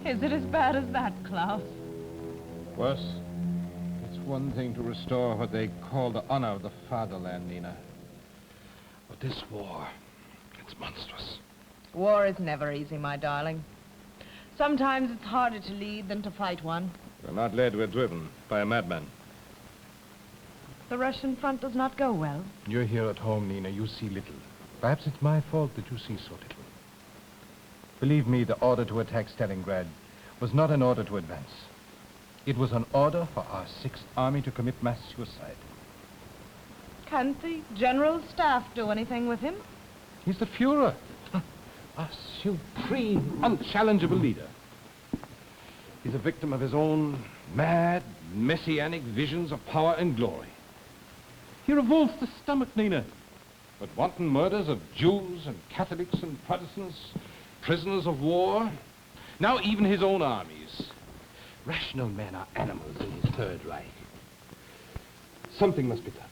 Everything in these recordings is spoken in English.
Is it as bad as that, Klaus? Worse. It's one thing to restore what they call the honor of the fatherland, Nina. But this war, it's monstrous. War is never easy, my darling. Sometimes it's harder to lead than to fight one. We're not led, we're driven by a madman. The Russian front does not go well. You're here at home, Nina. You see little. Perhaps it's my fault that you see so little. Believe me, the order to attack Stalingrad was not an order to advance. It was an order for our 6th Army to commit mass suicide. Can't the General Staff do anything with him? He's the Fuhrer. A supreme, unchallengeable leader. He's a victim of his own mad, messianic visions of power and glory. He revolts the stomach, Nina. But wanton murders of Jews and Catholics and Protestants, prisoners of war, now even his own armies. Rational men are animals in his Third Reich. Something must be done.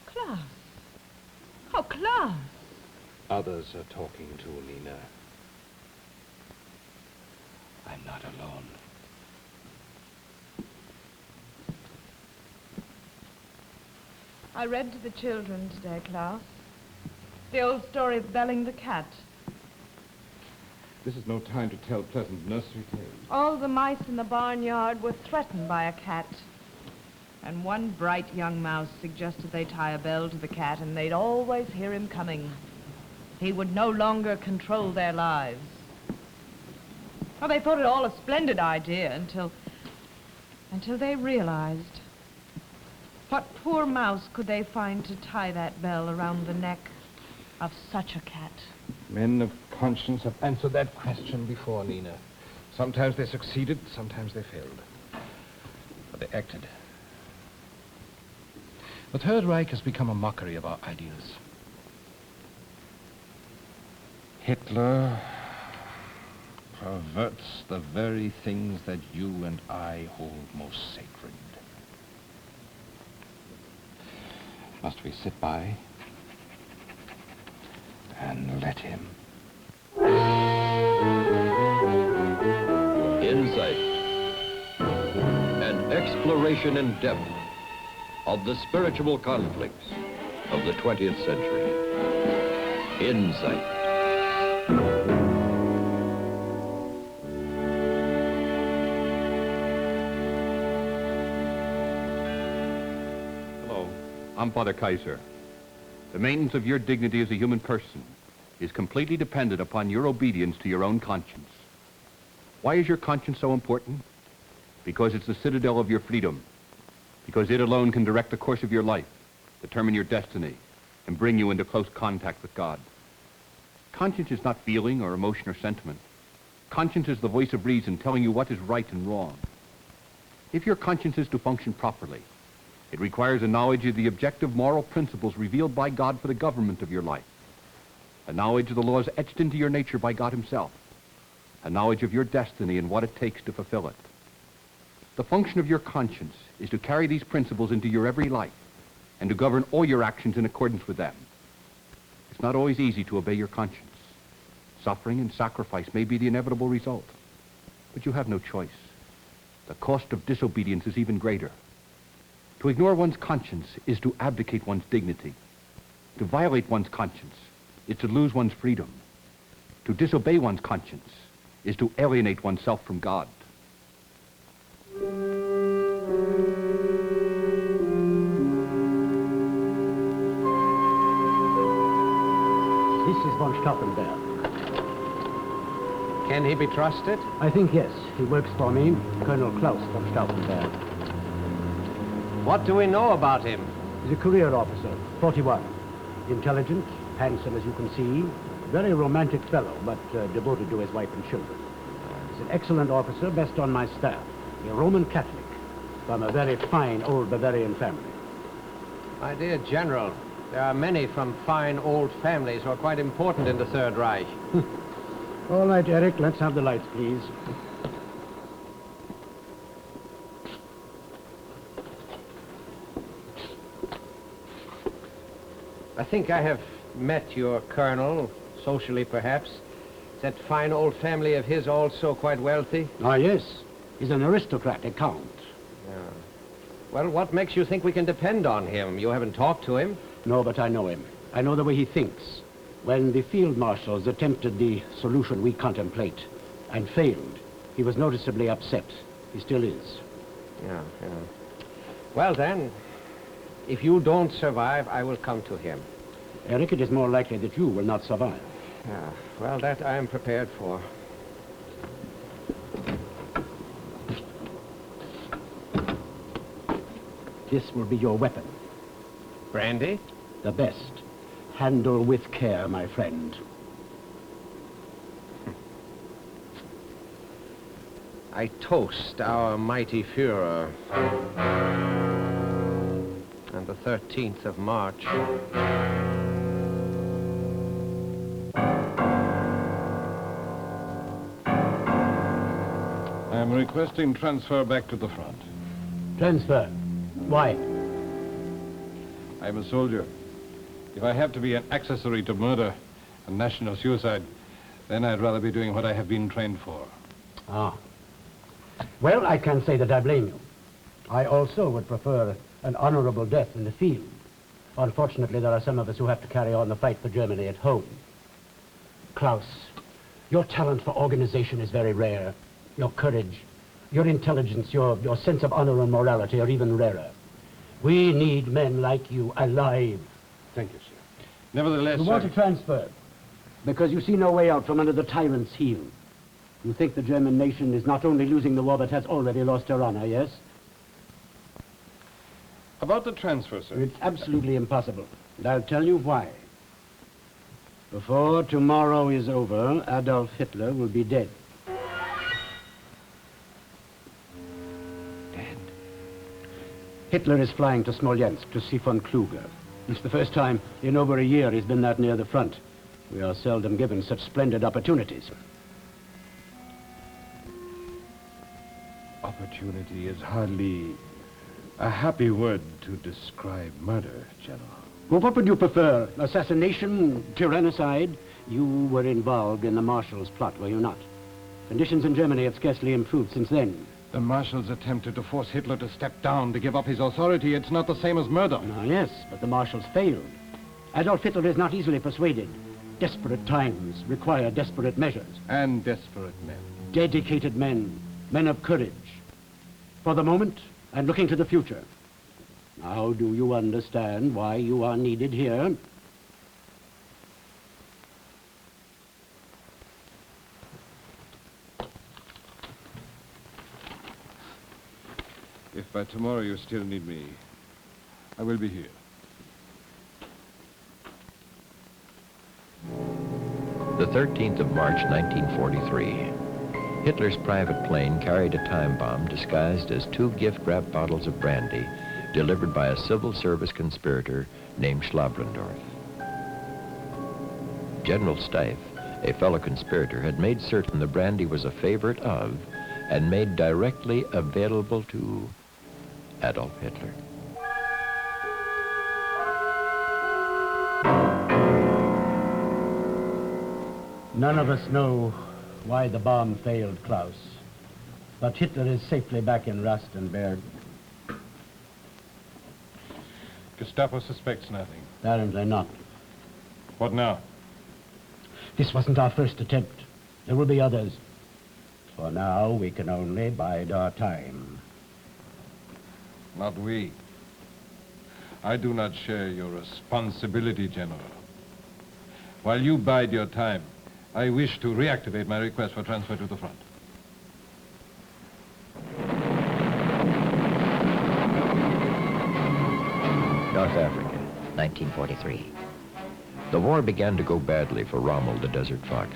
Klaus. Oh, Klaus. Others are talking too, Nina. I'm not alone. I read to the children today, Klaus. The old story of Belling the cat. This is no time to tell pleasant nursery tales. All the mice in the barnyard were threatened by a cat. And one bright young mouse suggested they tie a bell to the cat and they'd always hear him coming. He would no longer control their lives. Well, they thought it all a splendid idea until they realized. What poor mouse could they find to tie that bell around the neck of such a cat? Men of conscience have answered that question before, Nina. Sometimes they succeeded, sometimes they failed. But they acted. The Third Reich has become a mockery of our ideals. Hitler perverts the very things that you and I hold most sacred. Must we sit by and let him? Insight and exploration in depth of the spiritual conflicts of the 20th century. Insight. Hello, I'm Father Kieser. The maintenance of your dignity as a human person is completely dependent upon your obedience to your own conscience. Why is your conscience so important? Because it's the citadel of your freedom. Because it alone can direct the course of your life, determine your destiny, and bring you into close contact with God. Conscience is not feeling or emotion or sentiment. Conscience is the voice of reason telling you what is right and wrong. If your conscience is to function properly, it requires a knowledge of the objective moral principles revealed by God for the government of your life, a knowledge of the laws etched into your nature by God himself, a knowledge of your destiny and what it takes to fulfill it. The function of your conscience is to carry these principles into your every life and to govern all your actions in accordance with them. It's not always easy to obey your conscience. Suffering and sacrifice may be the inevitable result, but you have no choice. The cost of disobedience is even greater. To ignore one's conscience is to abdicate one's dignity. To violate one's conscience is to lose one's freedom. To disobey one's conscience is to alienate oneself from God. This is von Stauffenberg. Can he be trusted? I think yes. He works for me, Colonel Klaus von Stauffenberg. What do we know about him? He's a career officer, 41. Intelligent, handsome as you can see. Very romantic fellow, but devoted to his wife and children. He's an excellent officer, best on my staff. A Roman Catholic, from a very fine old Bavarian family. My dear General, there are many from fine old families who are quite important in the Third Reich. All right, Eric, let's have the lights, please. I think I have met your colonel, socially perhaps. that fine old family of his also quite wealthy? Ah, yes. He's an aristocratic count. Yeah. Well, what makes you think we can depend on him? You haven't talked to him. No, but I know him. I know the way he thinks. When the field marshals attempted the solution we contemplate and failed, he was noticeably upset. He still is. Yeah. Well, then, if you don't survive, I will come to him. Eric, it is more likely that you will not survive. Yeah, well, that I am prepared for. This will be your weapon. Brandy? The best. Handle with care, my friend. I toast our mighty Führer. And the 13th of March. I am requesting transfer back to the front. Transfer. Why? I am a soldier. If I have to be an accessory to murder and national suicide, then I'd rather be doing what I have been trained for. Ah. Well, I can't say that I blame you. I also would prefer an honorable death in the field. Unfortunately, there are some of us who have to carry on the fight for Germany at home. Klaus, your talent for organization is very rare. Your courage, your intelligence, your sense of honor and morality are even rarer. We need men like you alive. Thank you, sir. Nevertheless, You want to transfer because you see no way out from under the tyrant's heel. You think the German nation is not only losing the war, but has already lost her honor, yes? About the transfer, sir. It's absolutely impossible. And I'll tell you why. Before tomorrow is over, Adolf Hitler will be dead. Dead? Hitler is flying to Smolensk to see von Kluge. It's the first time in over a year he's been that near the front. We are seldom given such splendid opportunities. Opportunity is hardly a happy word to describe murder, General. Well, what would you prefer? Assassination, tyrannicide? You were involved in the Marshals' plot, were you not? Conditions in Germany have scarcely improved since then. The marshals attempted to force Hitler to step down, to give up his authority. It's not the same as murder. Ah, yes, but the Marshals failed. Adolf Hitler is not easily persuaded. Desperate times require desperate measures. And desperate men. Dedicated men, men of courage. For the moment, and looking to the future. Now, do you understand why you are needed here? If by tomorrow you still need me, I will be here. The 13th of March, 1943. Hitler's private plane carried a time bomb disguised as 2 gift-wrapped bottles of brandy delivered by a civil service conspirator named Schlabrendorf. General Steiff, a fellow conspirator, had made certain the brandy was a favorite of and made directly available to Adolf Hitler. None of us know why the bomb failed, Klaus. But Hitler is safely back in Rastenberg. Gestapo suspects nothing. Apparently not. What now? This wasn't our first attempt. There will be others. For now, we can only bide our time. Not we. I do not share your responsibility, General. While you bide your time, I wish to reactivate my request for transfer to the front. North Africa, 1943. The war began to go badly for Rommel, the Desert Fox.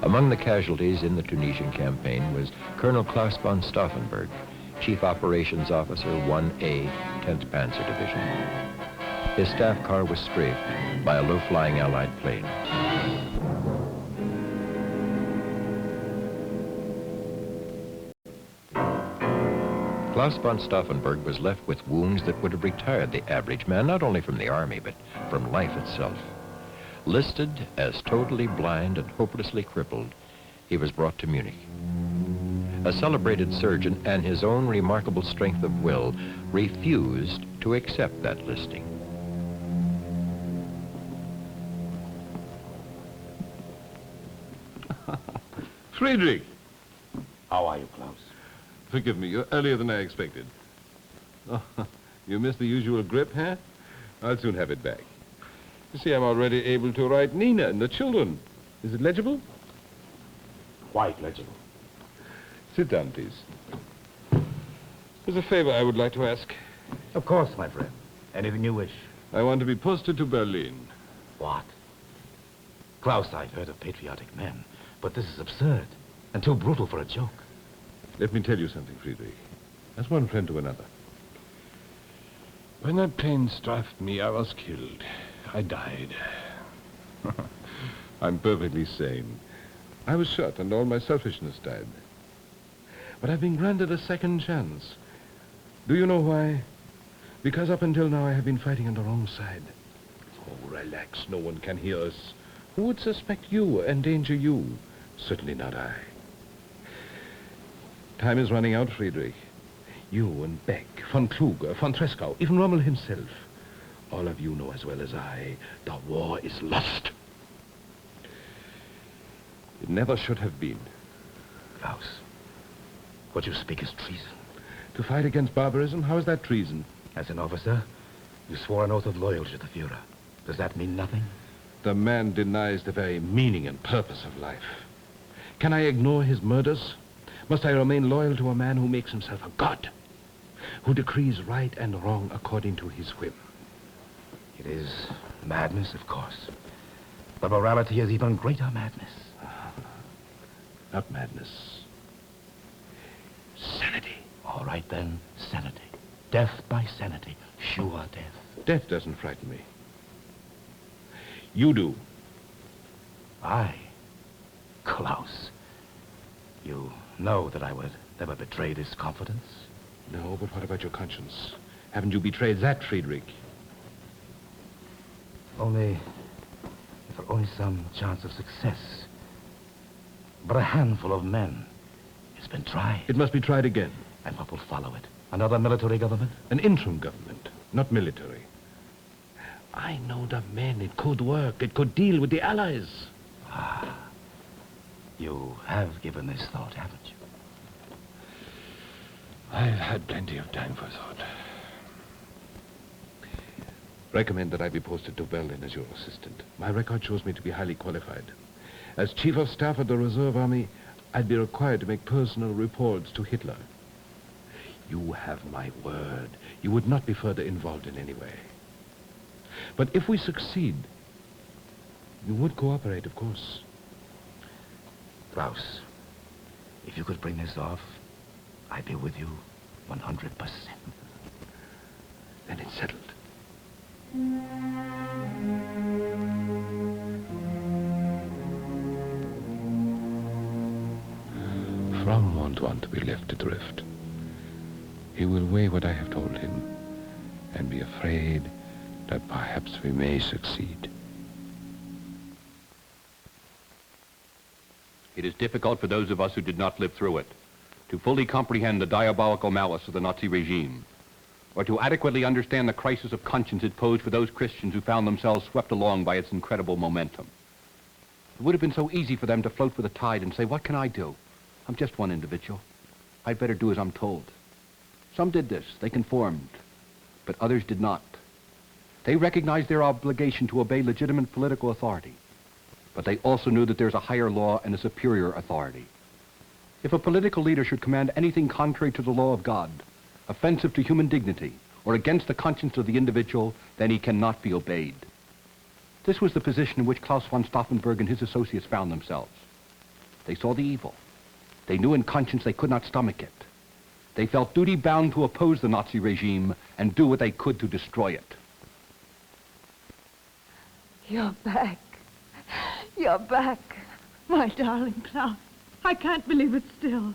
Among the casualties in the Tunisian campaign was Colonel Klaus von Stauffenberg, Chief Operations Officer 1A, 10th Panzer Division. His staff car was strafed by a low-flying Allied plane. Klaus von Stauffenberg was left with wounds that would have retired the average man, not only from the army, but from life itself. Listed as totally blind and hopelessly crippled, he was brought to Munich. A celebrated surgeon and his own remarkable strength of will refused to accept that listing. Friedrich! How are you, Klaus? Forgive me, you're earlier than I expected. Oh, you missed the usual grip, huh? I'll soon have it back. You see, I'm already able to write Nina and the children. Is it legible? Quite legible. Sit down, please. There's a favor I would like to ask. Of course, my friend. Anything you wish. I want to be posted to Berlin. What? Klaus, I've heard of patriotic men, but this is absurd and too brutal for a joke. Let me tell you something, Friedrich. As one friend to another. When that plane strafed me, I was killed. I died. I'm perfectly sane. I was shot and all my selfishness died. But I've been granted a second chance. Do you know why? Because up until now I have been fighting on the wrong side. Oh, relax. No one can hear us. Who would suspect you, endanger you? Certainly not I. Time is running out, Friedrich. You and Beck, von Kluge, von Tresckow, even Rommel himself. All of you know as well as I, the war is lost. It never should have been. Klaus, what you speak is treason. To fight against barbarism, how is that treason? As an officer, you swore an oath of loyalty to the Führer. Does that mean nothing? The man denies the very meaning and purpose of life. Can I ignore his murders? Must I remain loyal to a man who makes himself a god? Who decrees right and wrong according to his whim? It is madness, of course. But morality is even greater madness. Not madness. Sanity. All right, then, sanity. Death by sanity. Sure death. Death doesn't frighten me. You do. I? Klaus. You know that I would never betray this confidence? No, but what about your conscience? Haven't you betrayed that, Friedrich? Only... for only some chance of success. But a handful of men. It's been tried. It must be tried again. And what will follow it? Another military government? An interim government, not military. I know the men. It could work. It could deal with the Allies. Ah. You have given this thought, haven't you? I've had plenty of time for thought. Recommend that I be posted to Berlin as your assistant. My record shows me to be highly qualified. As Chief of Staff of the Reserve Army, I'd be required to make personal reports to Hitler. You have my word. You would not be further involved in any way. But if we succeed, you would cooperate, of course. Klaus, if you could bring this off, I'd be with you 100%. Then it's settled. Fromm won't want to be left adrift. He will weigh what I have told him and be afraid that perhaps we may succeed. It is difficult for those of us who did not live through it to fully comprehend the diabolical malice of the Nazi regime, or to adequately understand the crisis of conscience it posed for those Christians who found themselves swept along by its incredible momentum. It would have been so easy for them to float with the tide and say, what can I do? I'm just one individual. I'd better do as I'm told. Some did this. They conformed. But others did not. They recognized their obligation to obey legitimate political authority. But they also knew that there's a higher law and a superior authority. If a political leader should command anything contrary to the law of God, offensive to human dignity, or against the conscience of the individual, then he cannot be obeyed. This was the position in which Klaus von Stauffenberg and his associates found themselves. They saw the evil. They knew in conscience they could not stomach it. They felt duty-bound to oppose the Nazi regime and do what they could to destroy it. You're back. You're back. My darling Klaus. I can't believe it still.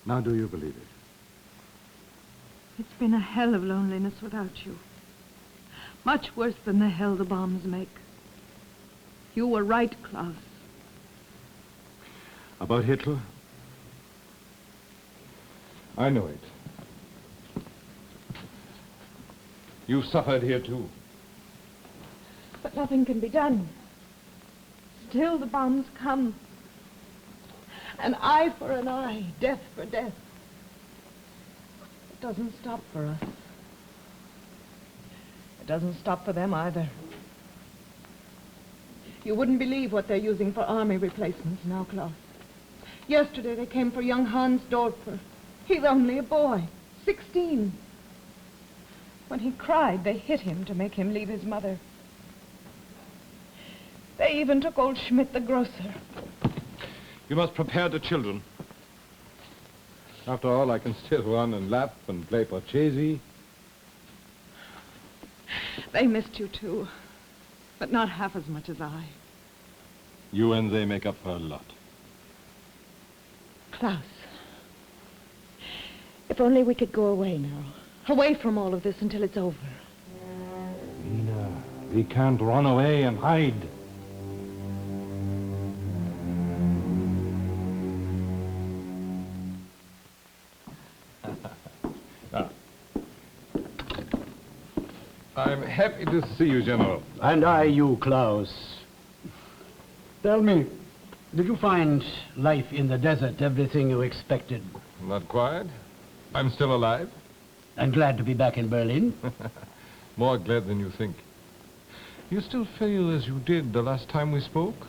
Now do you believe it? It's been a hell of loneliness without you. Much worse than the hell the bombs make. You were right, Klaus. About Hitler? I know it. You've suffered here too. But nothing can be done. Still the bombs come. An eye for an eye, death for death. It doesn't stop for us. It doesn't stop for them either. You wouldn't believe what they're using for army replacements now, Klaus. Yesterday they came for young Hans Dorfer. He's only a boy, 16. When he cried, they hit him to make him leave his mother. They even took old Schmidt the grocer. You must prepare the children. After all, I can still run and laugh and play Pachesi. They missed you too, but not half as much as I. You and they make up for a lot. Klaus, if only we could go away now. Away from all of this until it's over. Nina, we can't run away and hide. I'm happy to see you, General. And I you, Klaus. Tell me, did you find life in the desert everything you expected? Not quite. I'm still alive. And glad to be back in Berlin? More glad than you think. You still feel as you did the last time we spoke?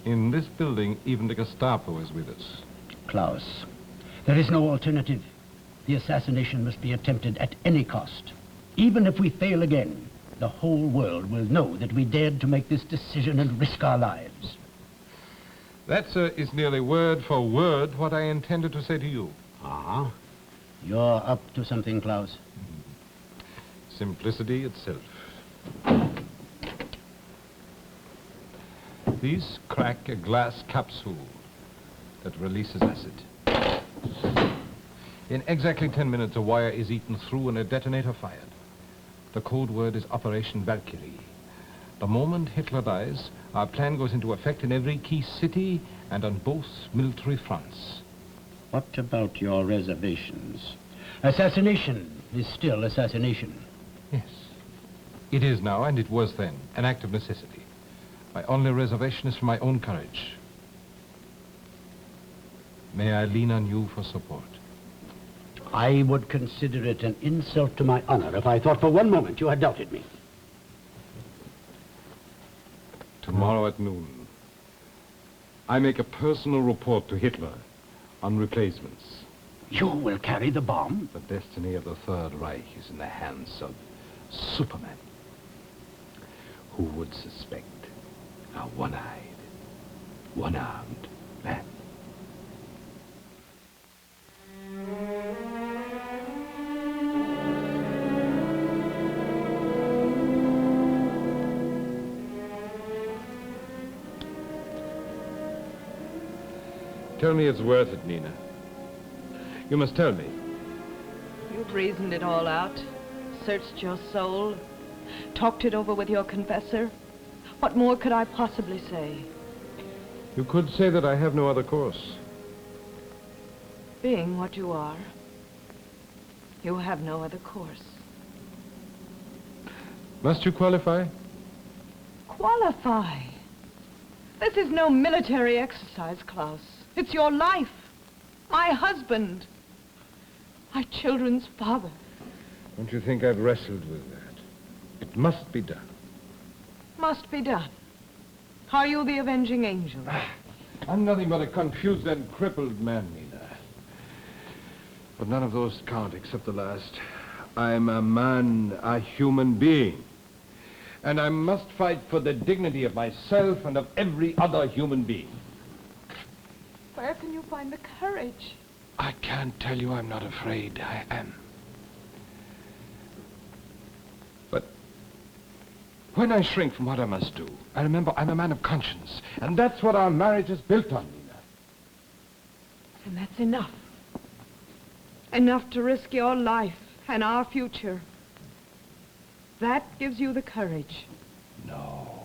In this building, even the Gestapo is with us. Klaus, there is no alternative. The assassination must be attempted at any cost. Even if we fail again, the whole world will know that we dared to make this decision and risk our lives. That, sir, is nearly word for word what I intended to say to you. Ah, you're up to something, Klaus. Simplicity itself. These crack a glass capsule that releases acid. In exactly 10 minutes, a wire is eaten through and a detonator fired. The code word is Operation Valkyrie. The moment Hitler dies, our plan goes into effect in every key city and on both military fronts. What about your reservations? Assassination is still assassination. Yes. It is now, and it was then, an act of necessity. My only reservation is for my own courage. May I lean on you for support? I would consider it an insult to my honor if I thought for one moment you had doubted me. Tomorrow at noon, I make a personal report to Hitler on replacements. You will carry the bomb? The destiny of the Third Reich is in the hands of Superman. Who would suspect a one-eyed, one-armed man? Tell me it's worth it, Nina. You must tell me. You've reasoned it all out, searched your soul, talked it over with your confessor. What more could I possibly say? You could say that I have no other course. Being what you are, you have no other course. Must you qualify? Qualify? This is no military exercise, Klaus. It's your life. My husband. My children's father. Don't you think I've wrestled with that? It must be done. Must be done. Are you the avenging angel? I'm nothing but a confused and crippled man, Nina. But none of those count except the last. I'm a man, a human being. And I must fight for the dignity of myself and of every other human being. Where can you find the courage? I can't tell you I'm not afraid. I am. But when I shrink from what I must do, I remember I'm a man of conscience. And that's what our marriage is built on, Nina. And that's enough. Enough to risk your life and our future. That gives you the courage. No.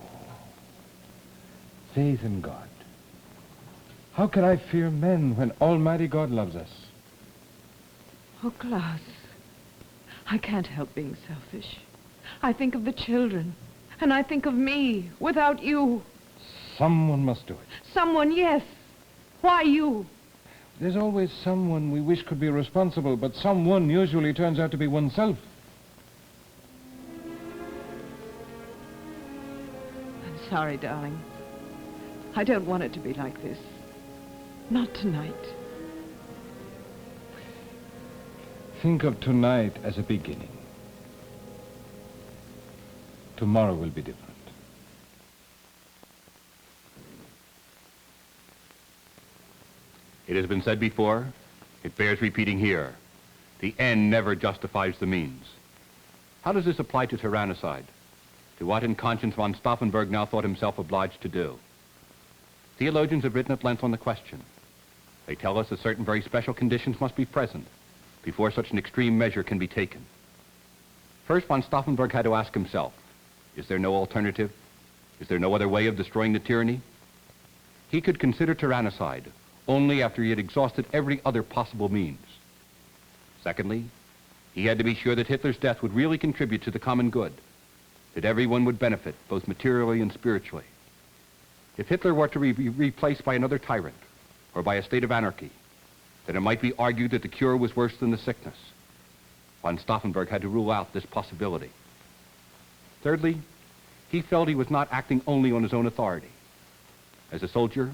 Faith in God. How can I fear men when Almighty God loves us? Oh, Klaus, I can't help being selfish. I think of the children, and I think of me without you. Someone must do it. Someone, yes. Why you? There's always someone we wish could be responsible, but someone usually turns out to be oneself. I'm sorry, darling. I don't want it to be like this. Not tonight. Think of tonight as a beginning. Tomorrow will be different. It has been said before, it bears repeating here. The end never justifies the means. How does this apply to tyrannicide? To what in conscience von Stauffenberg now thought himself obliged to do? Theologians have written at length on the question. They tell us that certain very special conditions must be present before such an extreme measure can be taken. First, von Stauffenberg had to ask himself, is there no alternative? Is there no other way of destroying the tyranny? He could consider tyrannicide only after he had exhausted every other possible means. Secondly, he had to be sure that Hitler's death would really contribute to the common good, that everyone would benefit, both materially and spiritually. If Hitler were to be replaced by another tyrant, or by a state of anarchy, then it might be argued that the cure was worse than the sickness. Von Stauffenberg had to rule out this possibility. Thirdly, he felt he was not acting only on his own authority. As a soldier,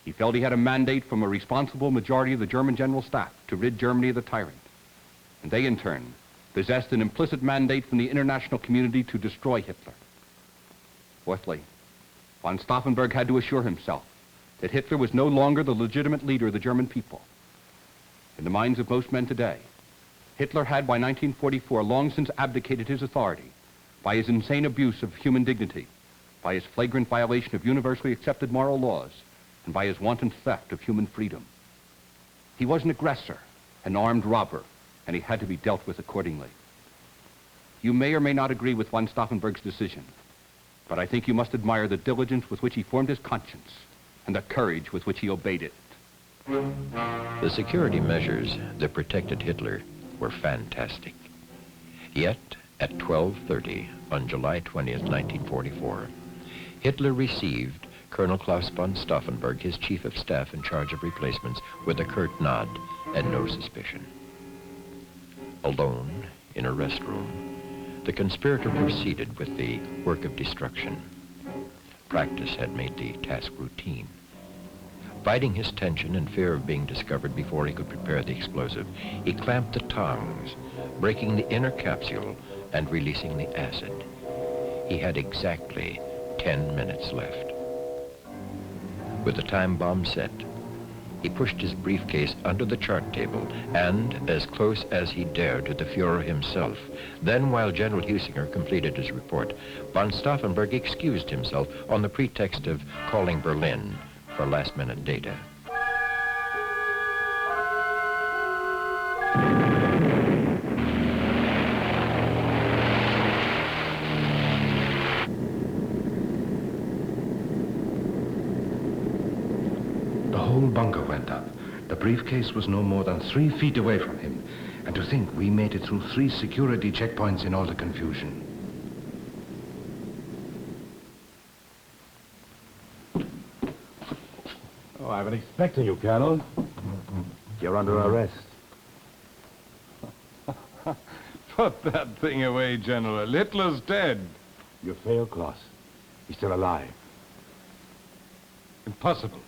he felt he had a mandate from a responsible majority of the German General Staff to rid Germany of the tyrant. And they, in turn, possessed an implicit mandate from the international community to destroy Hitler. Fourthly, von Stauffenberg had to assure himself that Hitler was no longer the legitimate leader of the German people. In the minds of most men today, Hitler had by 1944 long since abdicated his authority by his insane abuse of human dignity, by his flagrant violation of universally accepted moral laws, and by his wanton theft of human freedom. He was an aggressor, an armed robber, and he had to be dealt with accordingly. You may or may not agree with von Stauffenberg's decision, but I think you must admire the diligence with which he formed his conscience and the courage with which he obeyed it. The security measures that protected Hitler were fantastic. Yet, at 12:30 on July 20th, 1944, Hitler received Colonel Klaus von Stauffenberg, his chief of staff in charge of replacements, with a curt nod and no suspicion. Alone in a rest room, the conspirator proceeded with the work of destruction. Practice had made the task routine. Fighting his tension and fear of being discovered before he could prepare the explosive, he clamped the tongs, breaking the inner capsule and releasing the acid. He had exactly 10 minutes left. With the time bomb set, he pushed his briefcase under the chart table and as close as he dared to the Fuhrer himself. Then, while General Husinger completed his report, von Stauffenberg excused himself on the pretext of calling Berlin for last-minute data. The whole bunker went up. The briefcase was no more than 3 feet away from him. And to think we made it through 3 security checkpoints in all the confusion. Oh, I've been expecting you, Colonel. You're under arrest. Put that thing away, General. Hitler's dead. You failed, Klaus. He's still alive. Impossible.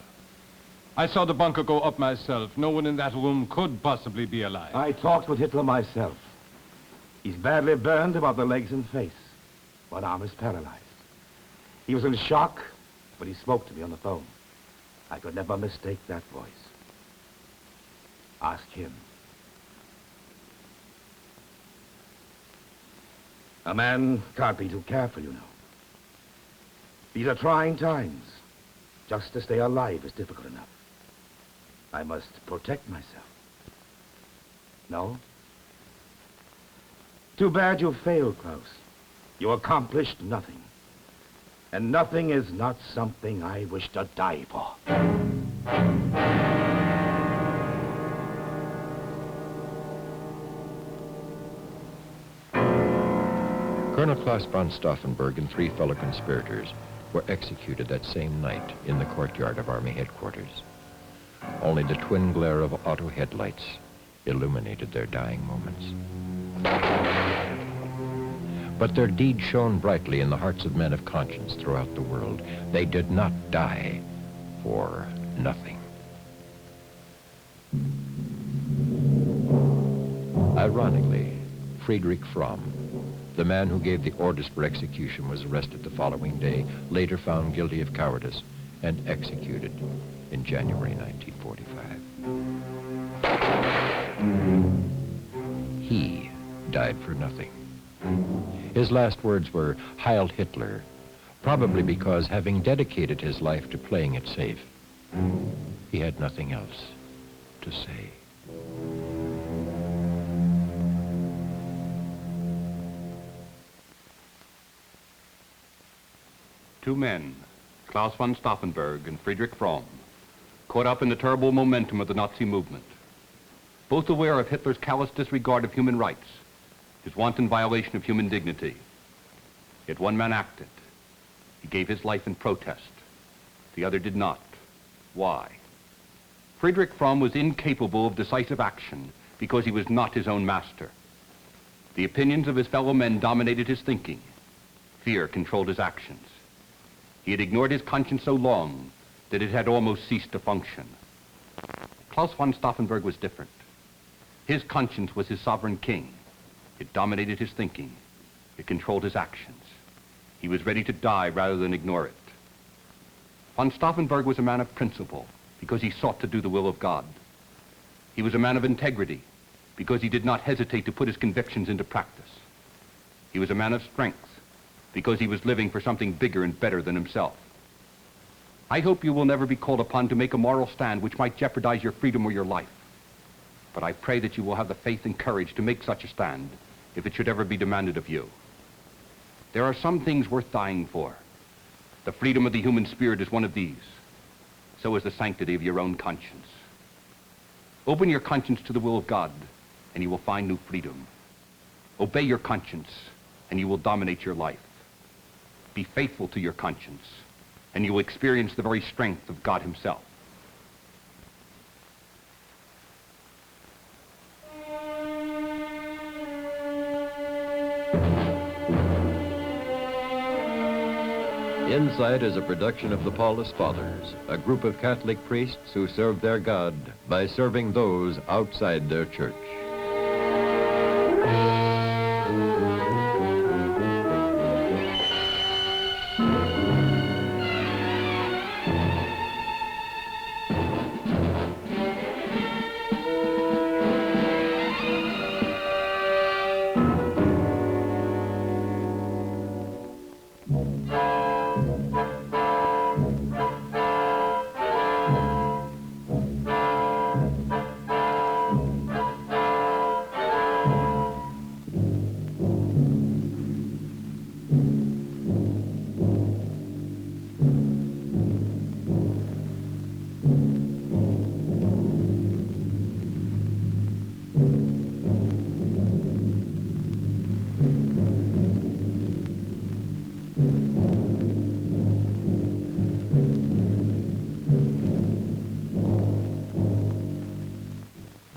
I saw the bunker go up myself. No one in that room could possibly be alive. I talked with Hitler myself. He's badly burned about the legs and face. One arm is paralyzed. He was in shock, but he spoke to me on the phone. I could never mistake that voice. Ask him. A man can't be too careful, you know. These are trying times. Just to stay alive is difficult enough. I must protect myself. No? Too bad you failed, Klaus. You accomplished nothing. And nothing is not something I wish to die for. Colonel Klaus von Stauffenberg and 3 fellow conspirators were executed that same night in the courtyard of Army headquarters. Only the twin glare of auto headlights illuminated their dying moments. But their deed shone brightly in the hearts of men of conscience throughout the world. They did not die for nothing. Ironically, Friedrich Fromm, the man who gave the orders for execution, was arrested the following day, later found guilty of cowardice, and executed in January 1945. He died for nothing. His last words were, "Heil Hitler," probably because, having dedicated his life to playing it safe, he had nothing else to say. Two men, Klaus von Stauffenberg and Friedrich Fromm, caught up in the terrible momentum of the Nazi movement. Both aware of Hitler's callous disregard of human rights, his wanton violation of human dignity. Yet one man acted. He gave his life in protest. The other did not. Why? Friedrich Fromm was incapable of decisive action because he was not his own master. The opinions of his fellow men dominated his thinking. Fear controlled his actions. He had ignored his conscience so long that it had almost ceased to function. Klaus von Stauffenberg was different. His conscience was his sovereign king. It dominated his thinking. It controlled his actions. He was ready to die rather than ignore it. Von Stauffenberg was a man of principle because he sought to do the will of God. He was a man of integrity because he did not hesitate to put his convictions into practice. He was a man of strength because he was living for something bigger and better than himself. I hope you will never be called upon to make a moral stand which might jeopardize your freedom or your life. But I pray that you will have the faith and courage to make such a stand if it should ever be demanded of you. There are some things worth dying for. The freedom of the human spirit is one of these. So is the sanctity of your own conscience. Open your conscience to the will of God, and you will find new freedom. Obey your conscience, and you will dominate your life. Be faithful to your conscience, and you will experience the very strength of God himself. Inside is a production of the Paulist Fathers, a group of Catholic priests who serve their God by serving those outside their church.